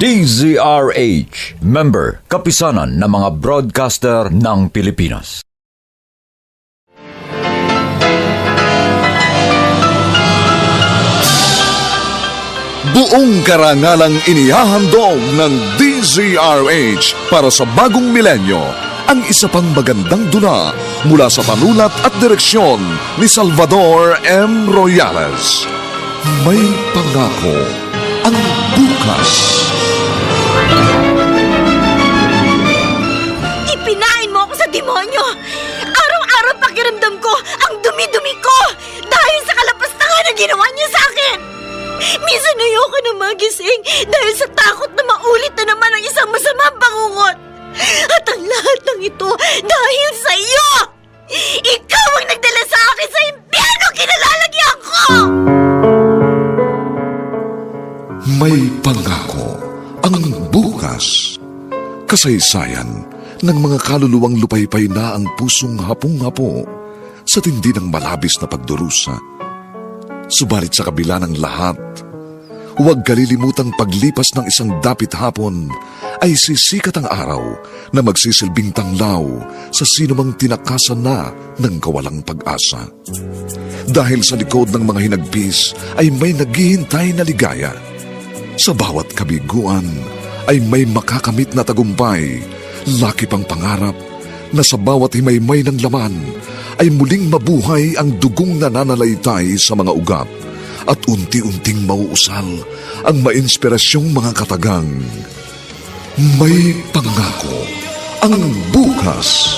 DZRH, member, kapisanan ng mga broadcaster ng Pilipinas. Buong karangalang inihahandog ng DZRH para sa bagong milenyo ang isa pang magandang dula mula sa panulat at direksyon ni Salvador M. Royales. May pangako ang bukas. Ipinain mo ako sa demonyo! Araw-araw pakiramdam ko ang dumi-dumi ko dahil sa kalapastangan na ginawa niya sa akin! Minsan ayoko na magising dahil sa takot na maulit na naman ang isang masamang bangungot. At ang lahat ng ito dahil sa iyo! Ikaw ang nagdala sa akin sa impyerno kinalalagyan ko! May pangako ang bukas. Kasaysayan ng mga kaluluwang lupaypay na ang pusong hapong-hapo sa tindi ng malabis na pagdurusa. Subalit sa kabila ng lahat, huwag kalilimutang paglipas ng isang dapit hapon ay sisikat ang araw na magsisilbing tanglaw sa sinumang tinakasan na ng kawalang pag-asa. Dahil sa likod ng mga hinagpis ay may naghihintay na ligaya. Sa bawat kabiguan ay may makakamit na tagumpay, laki pang pangarap na sa bawat himaymay ng laman ay muling mabuhay ang dugong nananalaytay sa mga ugat at unti-unting mauusal ang mainspirasyong mga katagang. May pangako ang bukas.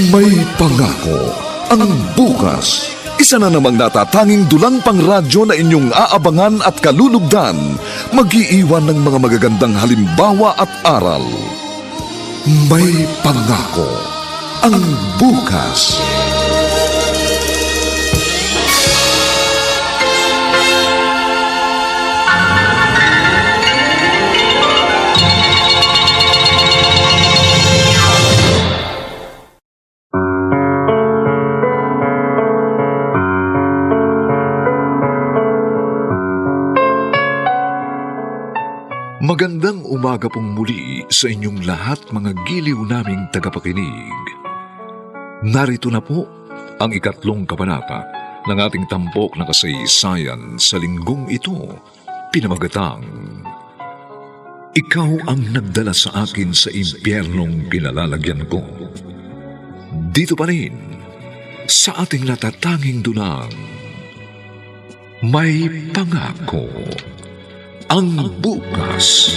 May pangako ang bukas. Isa na namang natatanging dulang pangradyo na inyong aabangan at kalulugdan, mag-iiwan ng mga magagandang halimbawa at aral. May pangako ang bukas. Magandang umaga pong muli sa inyong lahat mga giliw naming tagapakinig. Narito na po ang ikatlong kabanata ng ating tampok na kasaysayan sa linggong ito, pinamagatang Ikaw ang nagdala sa akin sa impyernong kinalalagyan ko. Dito pa rin sa ating natatanging dunang May Pangako ang bukas.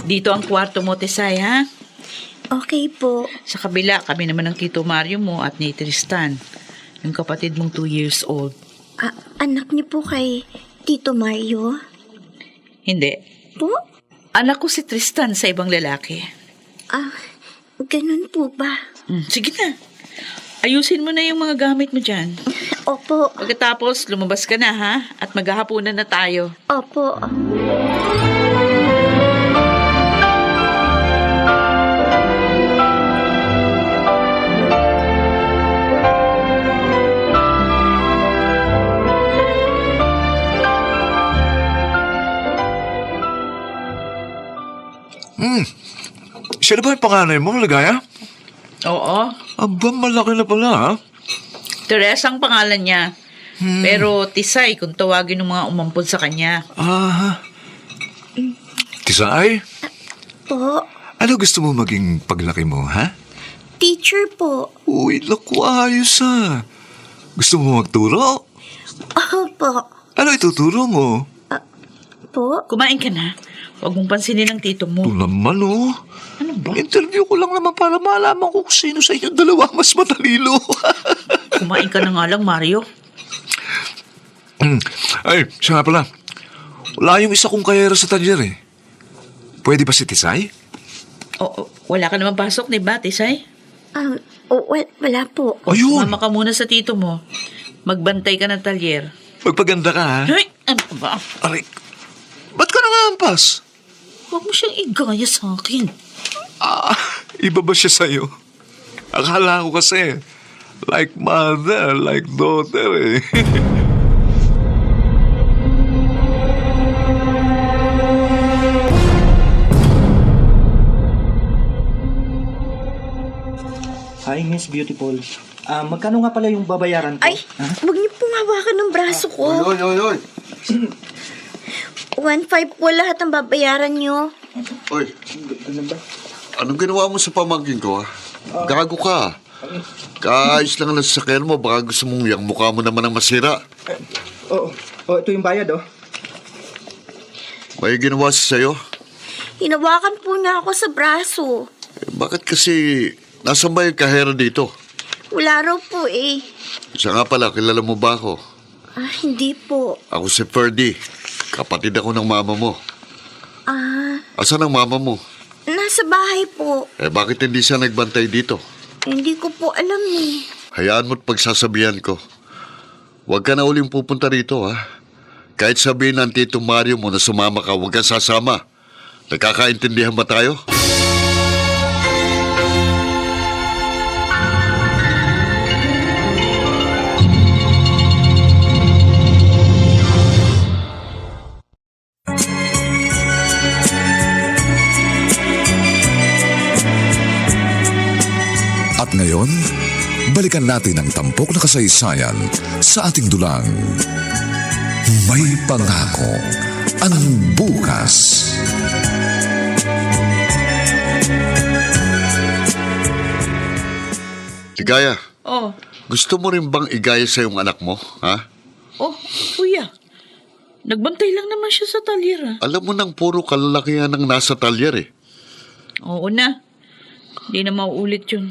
Dito ang kwarto mo, Tesay, ha? Okay po. Sa kabila, kami naman ng Tito Mario mo at ni Tristan, yung kapatid mong 2 years old. Anak niyo po kay Tito Mario? Hindi. Po? Anak ko si Tristan sa ibang lalaki. Ganun po ba? Sige na. Ayusin mo na yung mga gamit mo dyan. Opo. Pagkatapos, lumabas ka na, ha? At maghahapunan na tayo. Opo. Siya na ba yung panganay mo, Ligaya? Oo. Aba, malaki na pala, ha? Teresa ang pangalan niya. Pero Tisay kung tawagin ng mga umampun sa kanya. Tisay? Po? Ano gusto mo maging paglaki mo, ha? Teacher po. Uy, naku, ayos, ha? Gusto mo magturo? Opo. Ano ituturo mo? Po? Kumain ka na. Huwag mong pansinin ang tito mo. Ito naman, oh. Ano ba? Interview ko lang naman para malaman ko kung sino sa inyong dalawa mas matalino. Kumain ka na nga lang, Mario. Ay, siya nga pala. Wala yung isa kong kayera sa talyer, eh. Pwede ba si Tisay? Wala ka naman pasok, di ba, Tisay? Wala po. Ayun! Sumama ka muna sa tito mo. Magbantay ka ng talyer. Magpaganda ka, ha? Ay, ano ba? Aray, ba't ka nangampas? Huwag mo siyang igaya sa akin. Iba ba siya sa'yo? Akala ko kasi, like mother, like daughter eh. Hi, Miss Beautiful. Magkano nga pala yung babayaran ko? Ay, huwag niyo pong hawakan ng braso ko. Oy. 1.5 po lahat ang babayaran niyo. Oy, Ano ba? anong ginawa mo sa pamangkin ko, ha? Gago ka. Kaayos lang ang sasakyan mo, baka gusto mong yung mukha mo naman ang masira. Ito yung bayad, oh. May ginawa siya sa'yo? Hinawakan po niya ako sa braso. Bakit kasi nasan ba yung kahera dito? Wala raw po eh. Siya nga pala, kilala mo ba ako? Hindi po. Ako si Ferdy. Kapatid ako ng mama mo. Asan ang mama mo? Nasa bahay po. Bakit hindi siya nagbantay dito? Hindi ko po alam eh. Hayaan mo't pagsasabihan ko. Huwag ka na uling pupunta rito, ha? Kahit sabihin ng Tito Mario mo na sumama ka, huwag kang sasama. Nagkakaintindihan ba tayo? At ngayon, balikan natin ang tampok na kasaysayan sa ating dulang. May pangako ang bukas. Ligaya, Oh, gusto mo rin bang igaya sa iyong anak mo, ha? kuya. Nagbantay lang naman siya sa talyera. Alam mo nang puro kalalakihan ang nasa talyer eh. Oo na. Hindi na mauulit yun.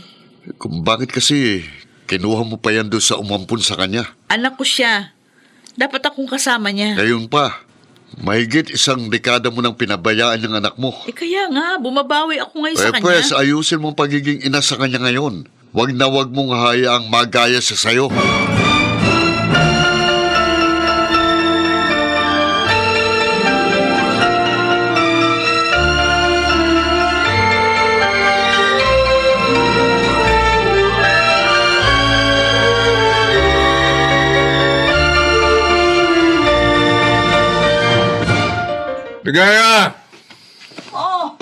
Kung bakit kasi kinuha mo pa yan doon sa umampun sa kanya. Anak ko siya. Dapat akong kasama niya. Ngayon pa, mahigit 1 dekada mo nang pinabayaan ng anak mo. Kaya nga, bumabawi ako ngayon sa kanya. Pwes, ayusin mong pagiging ina sa kanya ngayon. Huwag na huwag mong hayaang magaya sa sayo. Ligaya! Oh,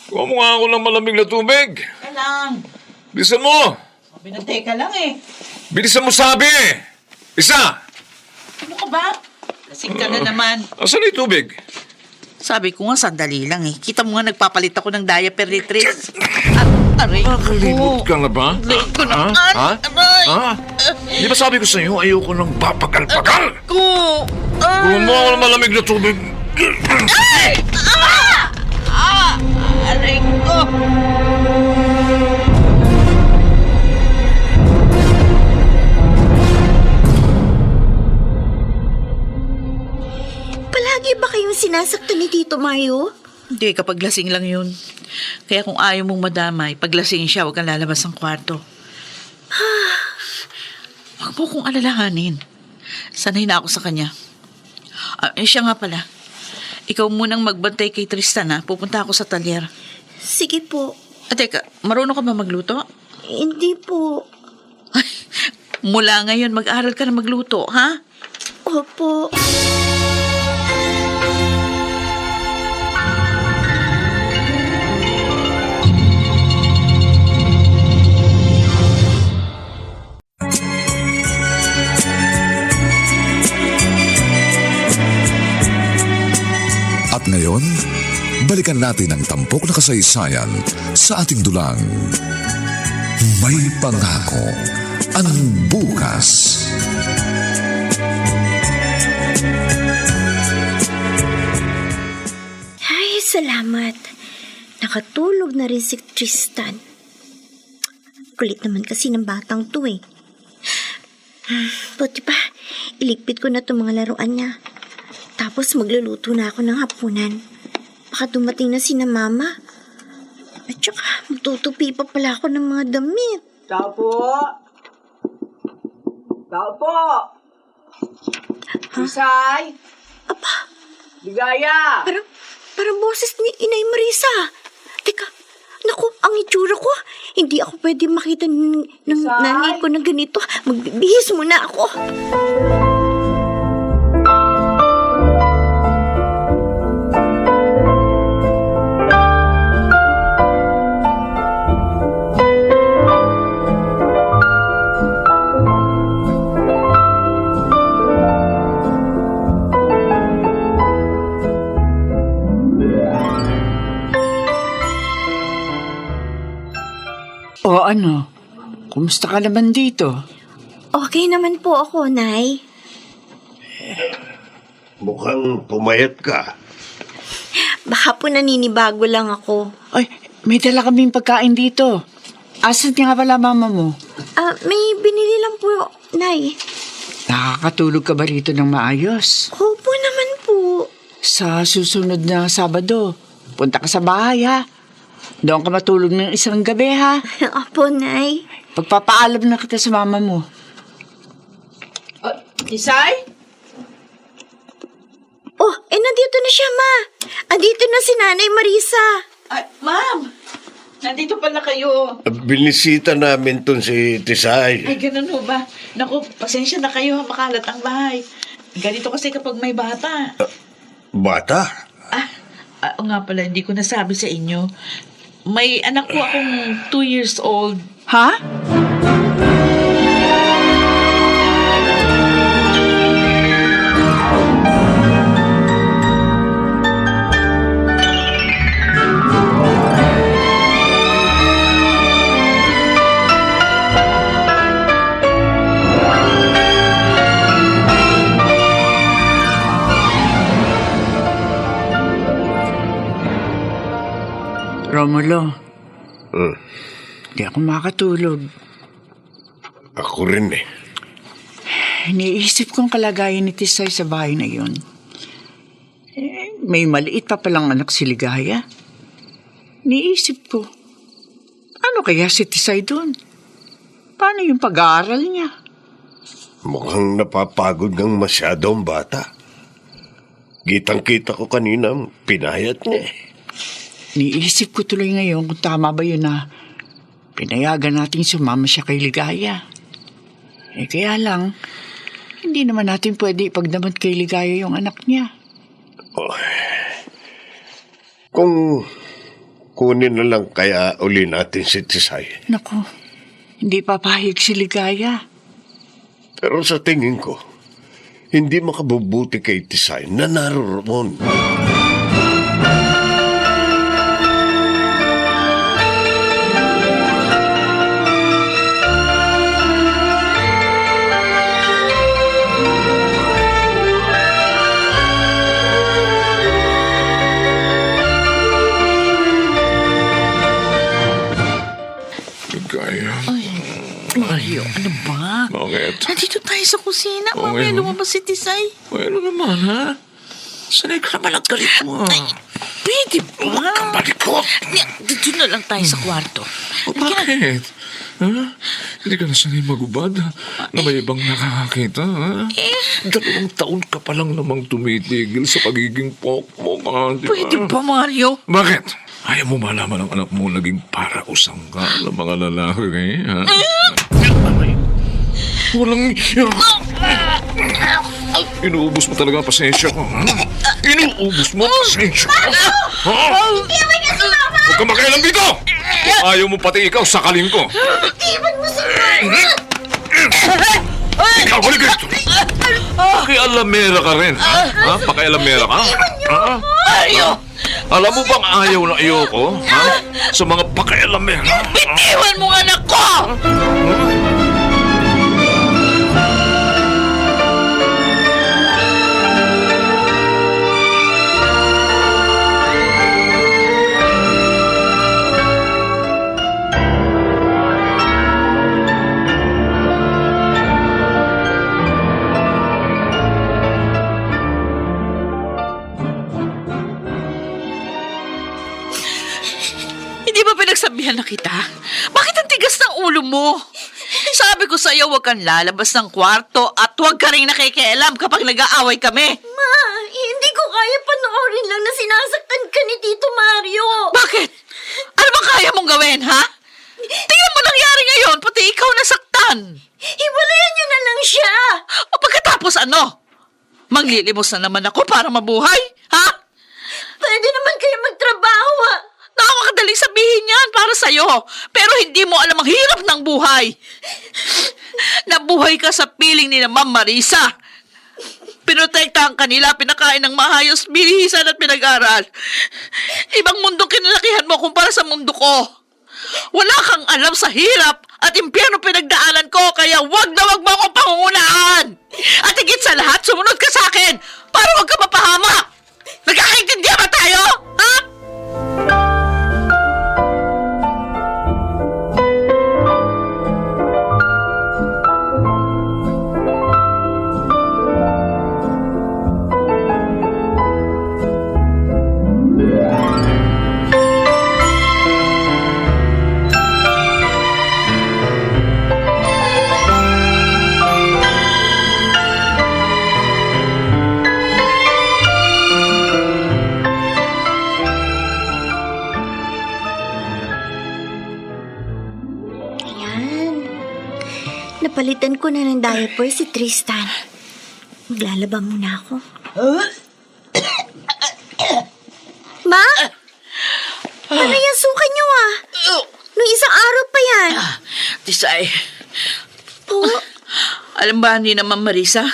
Kuha mo nga ako ng malamig na tubig. lang. Bilisan mo! Pinantay ka lang eh. Bilisan mo sabi! Isa! Ano ka ba? Lasing ka na naman. Asan yung tubig? Sabi ko nga, sandali lang eh. Kita mo nga, nagpapalit ako ng diaper ni Tris. Aray ko. Nakalimot ka na ba? Aray ko naman. Ha? Aray. Ha? Di ba sabi ko sa'yo, ayoko nang papagal-pagal? Ko. Kuha mo ako ng malamig na tubig. Ay! Aray ko. Palagi ba kayong sinasaktan ni Tito Mario? Hindi, kapag lasing lang yun. Kaya kung ayaw mong madamay, pag lasing siya, huwag kang lalabas ng kwarto. Huwag mo kong alalahanin. Sanay na ako sa kanya. Siya nga pala. Ikaw munang magbantay kay Tristan, ha? Pupunta ako sa talyer. Sige po. Teka, marunong ka ba magluto? Hindi po. Ay, mula ngayon, mag-aral ka na magluto, ha? Opo. At ngayon, balikan natin ang tampok na kasaysayan sa ating dulang. May pangako ang bukas. Ay, salamat. Nakatulog na rin si Tristan. Kulit naman kasi ng batang to eh. Buti pa, iligpit ko na itong mga laruan niya. Tapos magluluto na ako ng hapunan. Baka dumating na sina mama. At saka, magtutupi pa pala ako ng mga damit. Tao po! Tao po! Isay! Apa, Ligaya! parang boses ni Inay Marisa. Teka, Naku, ang itsura ko. Hindi ako pwede makita ng nanay ko na ganito. Magbibihis muna ako. O ano? Kumusta ka naman dito? Okay naman po ako, Nay. Mukhang pumayat ka. Baka po naninibago lang ako. Ay, may dala kaming pagkain dito. Asan nga pala mama mo? May binili lang po, Nay. Nakakatulog ka ba rito ng maayos? Opo naman po. Sa susunod na Sabado, punta ka sa bahay ha. Doon ka matulog ng isang gabi ha. Opo, Nay. Pagpapaalam na kita sa mama mo. Tisay? Oh, nandito na siya, Ma. Andito na si Nanay Marisa. Ay, ma'am! Nandito pala kayo. Binisita namin tun si Tisay. Ay, ganun ho ba? Naku, pasensya na kayo, makalat ang bahay. Ganito kasi kapag may bata. Bata? Oo nga pala, hindi ko nasabi sa inyo. May anak ko akong 2 years old. Ha? Romulo, di ako makatulog. Ako rin eh. Iniisip kong kalagayan ni Tisay sa bahay na yun. May maliit pa palang anak si Ligaya. Iniisip ko, ano kaya si Tisay doon? Paano yung pag-aaral niya? Mukhang napapagod ng masyado ang bata. Kitang-kita ko kanina, pinayat niya eh. Iniisip ko tuloy ngayon kung tama ba yun na pinayagan natin sumama siya kay Ligaya. Kaya lang, hindi naman natin pwede ipagdamot kay Ligaya yung anak niya. Kung kunin na lang kaya uli natin si Tisay. Naku, hindi papayag si Ligaya. Pero sa tingin ko, hindi makabubuti kay Tisay na naroon. Ligaya. Mario, ano ba? Bakit? Nandito tayo sa kusina. Okay, Mamaya no? lumabas si Tisay. Ano naman, ha? Sanay ka naman ang galit mo, ha? Pwede ba? Huwag kang malikot. Dito na lang tayo sa kwarto. Bakit? Ha? Hindi ka na sanay magubad na may ibang nakakakita, ha? 2 taon ka pa lang namang tumitigil sa pagiging pokpok, ha? Di ba? Pwede ba, Mario? Bakit? Ayaw mo malaman ang anak mo naging parausang ka ng mga lalaki, ha? Walang... Inuubos mo talaga ang pasensya ko, ha? Inuubos mo ang pasensya ko, ha? Huwag ka makialam dito! Kung ayaw mo pati ikaw, sakalin ko. Iwan mo si Mama! Ikaw, huli ka ito! Pakialamera ka rin, ha? Ha? Pakialamera ka? Ha? Mario! Alam mo bang ayaw na ayoko, ha? Sa mga pakialamera? Iwan mo ang anak ko! Hindi ba pinagsabihan na kita? Bakit ang tigas ng ulo mo? Sabi ko sa'yo, huwag kang lalabas ng kwarto at huwag ka rin nakikialam kapag nag-aaway kami. Ma, hindi ko kaya panoorin lang na sinasaktan ka ni Tito Mario. Bakit? Ano ba kaya mong mong gawin, ha? Tingnan mo nangyari ngayon, pati ikaw nasaktan. Hiwalayan niyo na lang siya! O pagkatapos ano? Manglilimos na naman ako para mabuhay, ha? Pwede naman kayo magtrabaho, ah. Nakakadaling sabihin yan para sa'yo, pero hindi mo alam ang hirap ng buhay. Nabuhay ka sa piling ni na Ma'am Marisa. Pinotektahan kanila, pinakain ng mahayos, binihisan at pinag-aral. Ibang mundong kinalakihan mo kumpara sa mundo ko. Wala kang alam sa hirap at impyerno pinagdaanan ko, kaya wag na wag mo akong pangungunahan. At higit sa lahat, sumunod ka sa akin para wag ka mapahamak. Nagkakaintindihan ba tayo? Ha? Ayan. Napalitan ko na ng diaper si Tristan. Maglalaba muna ako. Ma? Ano yung suka niyo, ah? Nung isang araw pa yan. Tisay, Po? alam ba ni na Ma'am Marisa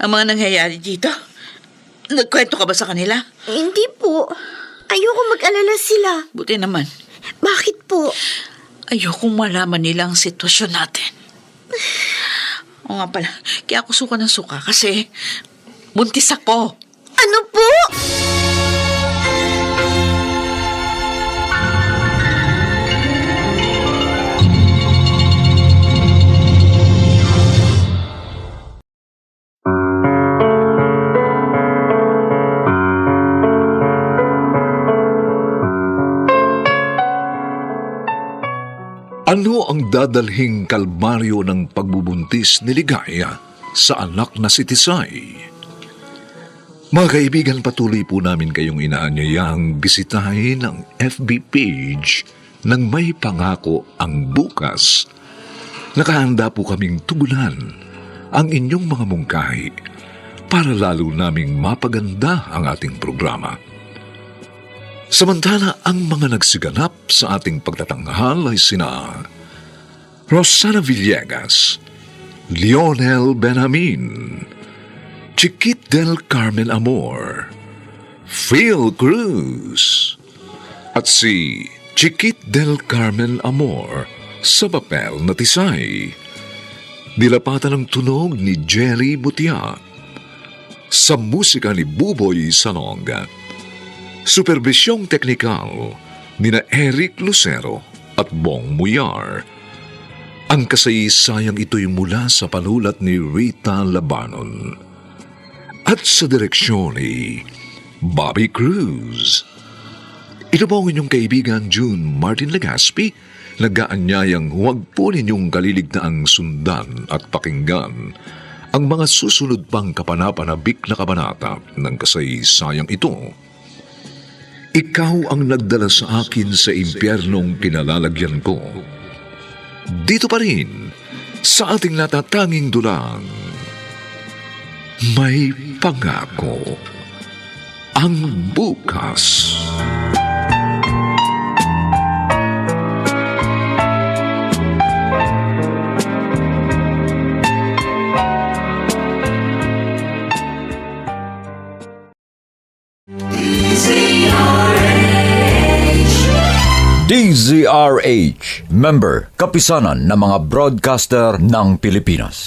ang mga nangyayari dito? Nagkwento ka ba sa kanila? Hindi po. Ayoko mag-alala sila. Buti naman. Bakit po? Ayokong malaman nila ang sitwasyon natin. O nga pala, kaya ako suka ng suka kasi buntis ako. Ano po? Ano ang dadalhing kalmaryo ng pagbubuntis ni Ligaya sa anak na si Tisay? Mga kaibigan, patuloy po namin kayong inaanyayang bisitahin ang FB page ng May Pangako ang Bukas. Nakahanda po kaming tugunan ang inyong mga mungkahi para lalo naming mapaganda ang ating programa. Samantala, ang mga nagsiganap sa ating pagtatanghal ay sina Rosana Villegas, Lionel Benjamin, Chiquit del Carmen Amor, Phil Cruz, at si Chiquit del Carmen Amor sa papel na Tisay. Nilapatan ng tunog ni Jerry Butia. Sa musika ni Buboy Salonga. Supervisyong teknikal ni na Eric Lucero at Bong Muyar. Ang kasaysayang ito'y mula sa panulat ni Rita Labanon. At sa direksyon ni Bobby Cruz. Ito po ang inyong kaibigan June Martin Legaspi, nag-aanyayang huwag po ninyong kaliligtaang sundan at pakinggan ang mga susunod pang kapanapanabik na kabanata ng kasaysayang ito. Ikaw ang nagdala sa akin sa impyernong pinalalagyan ko. Dito pa rin, sa ating natatanging dulang, May Pangako ang Bukas. DZRH, member, kapisanan ng mga broadcaster ng Pilipinas.